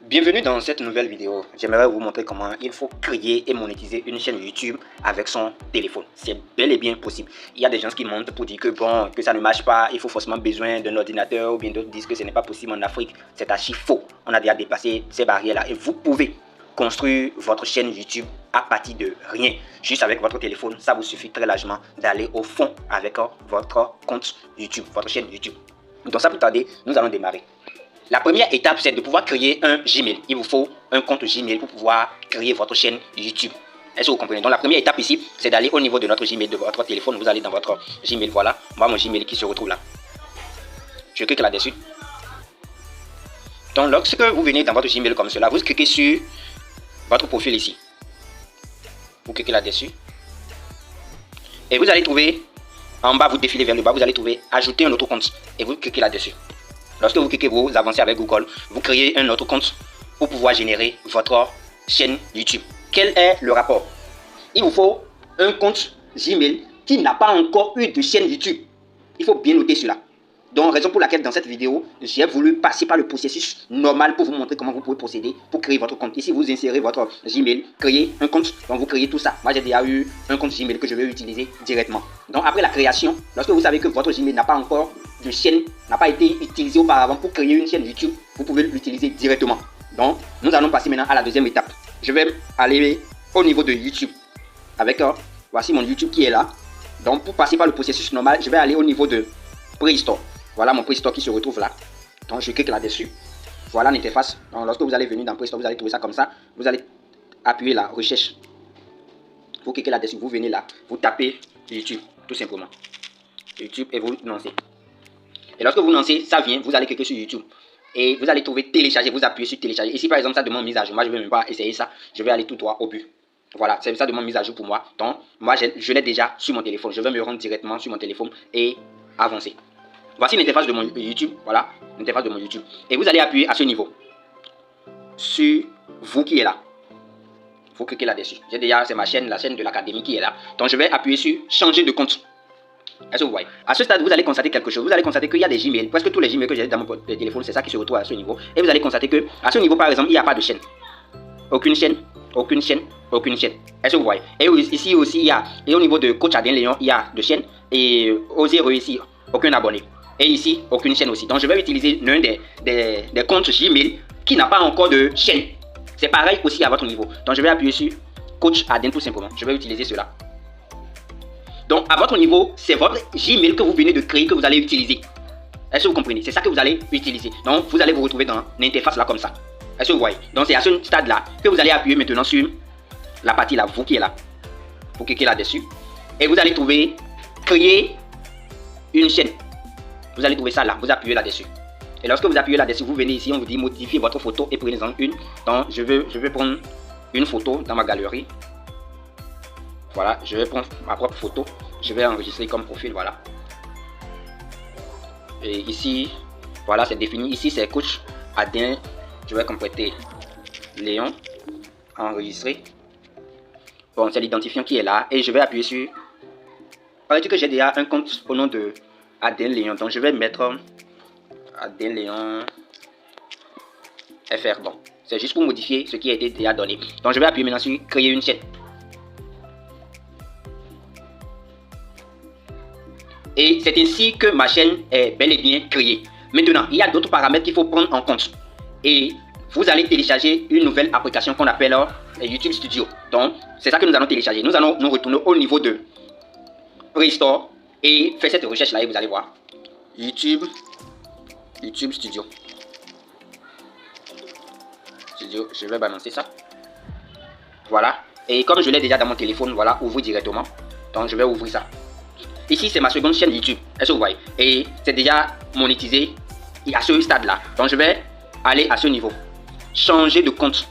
Bienvenue dans cette nouvelle vidéo. J'aimerais vous montrer comment il faut créer et monétiser une chaîne YouTube avec son téléphone. C'est bel et bien possible. Il y a des gens qui montent pour dire que bon, que ça ne marche pas, il faut forcément besoin d'un ordinateur, ou bien d'autres disent que ce n'est pas possible en Afrique. C'est archi faux. On a déjà dépassé ces barrières-là et vous pouvez construire votre chaîne YouTube à partir de rien. Juste avec votre téléphone, ça vous suffit très largement d'aller au fond avec votre compte YouTube, votre chaîne YouTube. Donc sans plus tarder, nous allons démarrer. La première étape, c'est de pouvoir créer un Gmail. Il vous faut un compte Gmail pour pouvoir créer votre chaîne YouTube. Est-ce que vous comprenez? Donc la première étape ici, c'est d'aller au niveau de notre Gmail, de votre téléphone. Vous allez dans votre Gmail, voilà. Moi, mon Gmail qui se retrouve là. Je clique là-dessus. Donc lorsque vous venez dans votre Gmail comme cela, vous cliquez sur votre profil ici. Vous cliquez là-dessus. Et vous allez trouver, en bas, vous défilez vers le bas, vous allez trouver ajouter un autre compte. Et vous cliquez là-dessus. Lorsque vous cliquez, vous avancez avec Google, vous créez un autre compte pour pouvoir générer votre chaîne YouTube. Quel est le rapport? Il vous faut un compte Gmail qui n'a pas encore eu de chaîne YouTube. Il faut bien noter cela. Donc, raison pour laquelle dans cette vidéo, j'ai voulu passer par le processus normal pour vous montrer comment vous pouvez procéder pour créer votre compte. Ici, vous insérez votre Gmail, créez un compte, donc vous créez tout ça. Moi, j'ai déjà eu un compte Gmail que je vais utiliser directement. Donc, après la création, lorsque vous savez que votre Gmail n'a pas encore de chaîne, n'a pas été utilisé auparavant pour créer une chaîne YouTube, vous pouvez l'utiliser directement. Donc, nous allons passer maintenant à la deuxième étape. Je vais aller au niveau de YouTube. Avec, voici mon YouTube qui est là. Donc, pour passer par le processus normal, je vais aller au niveau de Play Store. Voilà mon Play Store qui se retrouve là. Donc je clique là-dessus. Voilà l'interface. Donc lorsque vous allez venir dans Play Store, vous allez trouver ça comme ça. Vous allez appuyer la recherche. Vous cliquez là-dessus, vous venez là. Vous tapez YouTube, tout simplement. YouTube et vous lancez. Et lorsque vous lancez, ça vient, vous allez cliquer sur YouTube. Et vous allez trouver télécharger, vous appuyez sur télécharger. Ici par exemple, ça demande mise à jour. Moi je ne vais même pas essayer ça. Je vais aller tout droit au but. Voilà, ça demande mise à jour pour moi. Donc moi je l'ai déjà sur mon téléphone. Je vais me rendre directement sur mon téléphone et avancer. Voici l'interface de mon YouTube, voilà, l'interface de mon YouTube. Et vous allez appuyer à ce niveau, sur vous qui est là. Vous cliquez là-dessus. J'ai déjà, c'est ma chaîne, la chaîne de l'académie qui est là. Donc je vais appuyer sur changer de compte. Est-ce que vous voyez? À ce stade, vous allez constater quelque chose. Vous allez constater qu'il y a des Gmails, presque tous les Gmails que j'ai dans mon téléphone, c'est ça qui se retrouve à ce niveau. Et vous allez constater que à ce niveau, par exemple, il n'y a pas de chaîne. Aucune chaîne, aucune chaîne, aucune chaîne. Est-ce que vous voyez? Et ici aussi, il y a, et au niveau de Coach Adrien Léon, il y a de chaînes. Et oser réussir, aucun abonné. Et ici, aucune chaîne aussi. Donc, je vais utiliser l'un des comptes Gmail qui n'a pas encore de chaîne. C'est pareil aussi à votre niveau. Donc, je vais appuyer sur Coach Adrien tout simplement. Je vais utiliser cela. Donc, à votre niveau, c'est votre Gmail que vous venez de créer que vous allez utiliser. Est-ce que vous comprenez? C'est ça que vous allez utiliser. Donc, vous allez vous retrouver dans l'interface là comme ça. Est-ce que vous voyez? Donc, c'est à ce stade-là que vous allez appuyer maintenant sur la partie là, vous qui est là. Vous cliquez là-dessus. Et vous allez trouver créer une chaîne. Vous allez trouver ça là, vous appuyez là-dessus. Et lorsque vous appuyez là-dessus, vous venez ici, on vous dit modifier votre photo et prenez-en une. Donc je vais prendre une photo dans ma galerie. Voilà, je vais prendre ma propre photo. Je vais enregistrer comme profil, voilà. Et ici, voilà, c'est défini. Ici, c'est Coach Adrien. Je vais compléter Léon. Enregistrer. Bon, c'est l'identifiant qui est là. Et je vais appuyer sur... Paraît-il que j'ai déjà un compte au nom de Adrien Léon, donc je vais mettre Adrien Léon FR. Bon, c'est juste pour modifier ce qui a été déjà donné. Donc je vais appuyer maintenant sur créer une chaîne. Et c'est ainsi que ma chaîne est bel et bien créée. Maintenant, il y a d'autres paramètres qu'il faut prendre en compte. Et vous allez télécharger une nouvelle application qu'on appelle YouTube Studio. Donc c'est ça que nous allons télécharger. Nous allons nous retourner au niveau de Play Store. Et faites cette recherche là et vous allez voir YouTube Studio. Je vais balancer ça. Voilà. Et comme je l'ai déjà dans mon téléphone, voilà, ouvrir directement. Donc je vais ouvrir ça. Ici c'est ma seconde chaîne YouTube. Est-ce que vous voyez? Et c'est déjà monétisé à ce stade là. Donc je vais aller à ce niveau. Changer de compte.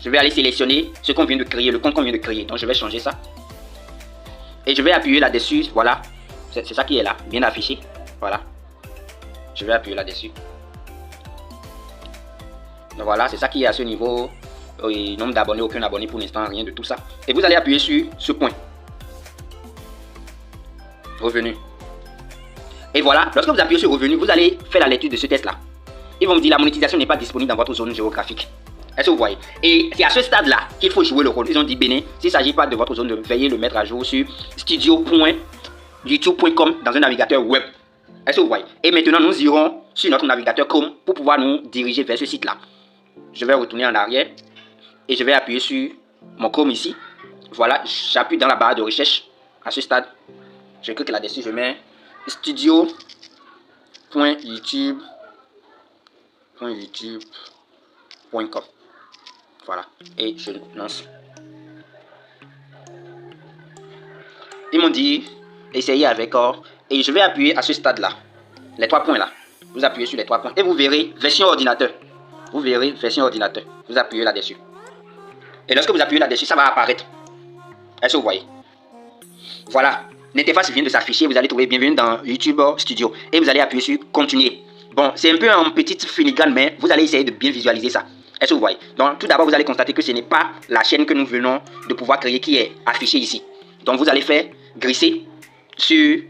Je vais aller sélectionner ce qu'on vient de créer, le compte qu'on vient de créer. Donc je vais changer ça. Et je vais appuyer là-dessus, voilà, c'est ça qui est là, bien affiché, voilà. Je vais appuyer là-dessus. Donc voilà, c'est ça qui est à ce niveau, nombre d'abonnés, aucun abonné pour l'instant, rien de tout ça. Et vous allez appuyer sur ce point. Revenu. Et voilà, lorsque vous appuyez sur revenu, vous allez faire la lecture de ce test là. ils vont vous dire la monétisation n'est pas disponible dans votre zone géographique. Est-ce que vous voyez? Et c'est à ce stade-là qu'il faut jouer le rôle. Ils ont dit, Bénin, s'il ne s'agit pas de votre zone, de veiller le mettre à jour sur studio.youtube.com dans un navigateur web. Est-ce que vous voyez? Et maintenant, nous irons sur notre navigateur Chrome pour pouvoir nous diriger vers ce site-là. Je vais retourner en arrière et je vais appuyer sur mon Chrome ici. Voilà, j'appuie dans la barre de recherche à ce stade. Je clique là-dessus, je mets studio.youtube.com. Voilà, et je lance. Ils m'ont dit, essayez avec or. Et je vais appuyer à ce stade-là. Les 3 points là. Vous appuyez sur les 3 points. Et vous verrez version ordinateur. Vous verrez version ordinateur. Vous appuyez là-dessus. Et lorsque vous appuyez là-dessus, ça va apparaître. Est-ce que vous voyez? Voilà. L'interface vient de s'afficher. Vous allez trouver bienvenue dans YouTube Studio. Et vous allez appuyer sur continuer. Bon, c'est un peu en petite filigrane, mais vous allez essayer de bien visualiser ça. Est-ce que vous voyez? Donc, tout d'abord, vous allez constater que ce n'est pas la chaîne que nous venons de pouvoir créer qui est affichée ici. Donc, vous allez faire glisser sur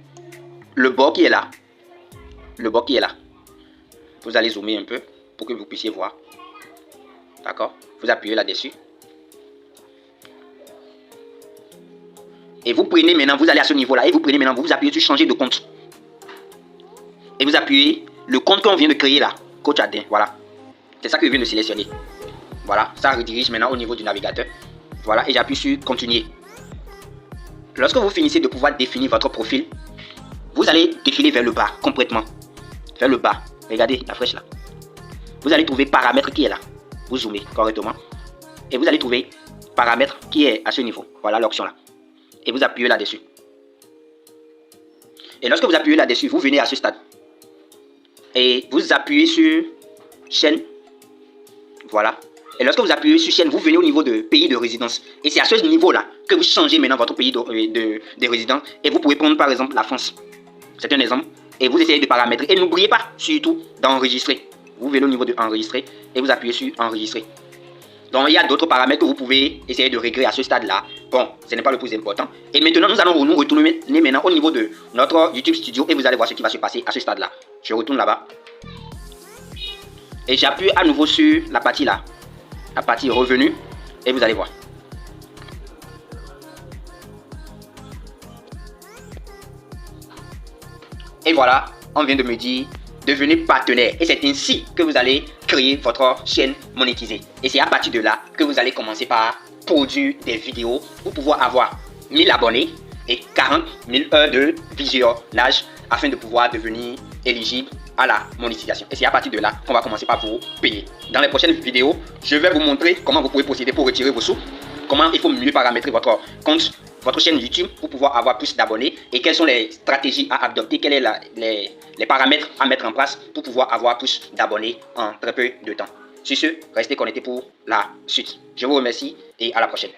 le bord qui est là. Le bord qui est là. Vous allez zoomer un peu pour que vous puissiez voir. D'accord? Vous appuyez là-dessus. Et vous prenez maintenant, vous allez à ce niveau-là. Et vous prenez maintenant, vous appuyez sur changer de compte. Et vous appuyez le compte qu'on vient de créer là. Coach Adin, voilà. C'est ça que je viens de sélectionner. Voilà, ça redirige maintenant au niveau du navigateur. Voilà, et j'appuie sur continuer. Lorsque vous finissez de pouvoir définir votre profil, vous allez défiler vers le bas, complètement. Vers le bas. Regardez la flèche là. Vous allez trouver paramètres qui est là. Vous zoomez correctement. Et vous allez trouver paramètres qui est à ce niveau. Voilà l'option là. Et vous appuyez là-dessus. Et lorsque vous appuyez là-dessus, vous venez à ce stade. Et vous appuyez sur chaîne. Voilà. Et lorsque vous appuyez sur chaîne, vous venez au niveau de pays de résidence. Et c'est à ce niveau-là que vous changez maintenant votre pays de résidence. Et vous pouvez prendre par exemple la France. C'est un exemple. Et vous essayez de paramétrer. Et n'oubliez pas surtout d'enregistrer. Vous venez au niveau de enregistrer et vous appuyez sur enregistrer. Donc il y a d'autres paramètres que vous pouvez essayer de régler à ce stade-là. Bon, ce n'est pas le plus important. Et maintenant, nous allons nous retourner maintenant au niveau de notre YouTube Studio. Et vous allez voir ce qui va se passer à ce stade-là. Je retourne là-bas. Et j'appuie à nouveau sur la partie là. La partie revenu. Et vous allez voir. Et voilà, on vient de me dire devenez partenaire. Et c'est ainsi que vous allez créer votre chaîne monétisée. Et c'est à partir de là que vous allez commencer par produire des vidéos pour pouvoir avoir 1000 abonnés et 40 000 heures de visionnage afin de pouvoir devenir éligible à la monétisation. Et c'est à partir de là qu'on va commencer par vous payer. Dans les prochaines vidéos, je vais vous montrer comment vous pouvez procéder pour retirer vos sous, comment il faut mieux paramétrer votre compte, votre chaîne YouTube pour pouvoir avoir plus d'abonnés et quelles sont les stratégies à adopter, quels sont les paramètres à mettre en place pour pouvoir avoir plus d'abonnés en très peu de temps. Sur ce, restez connectés pour la suite. Je vous remercie et à la prochaine.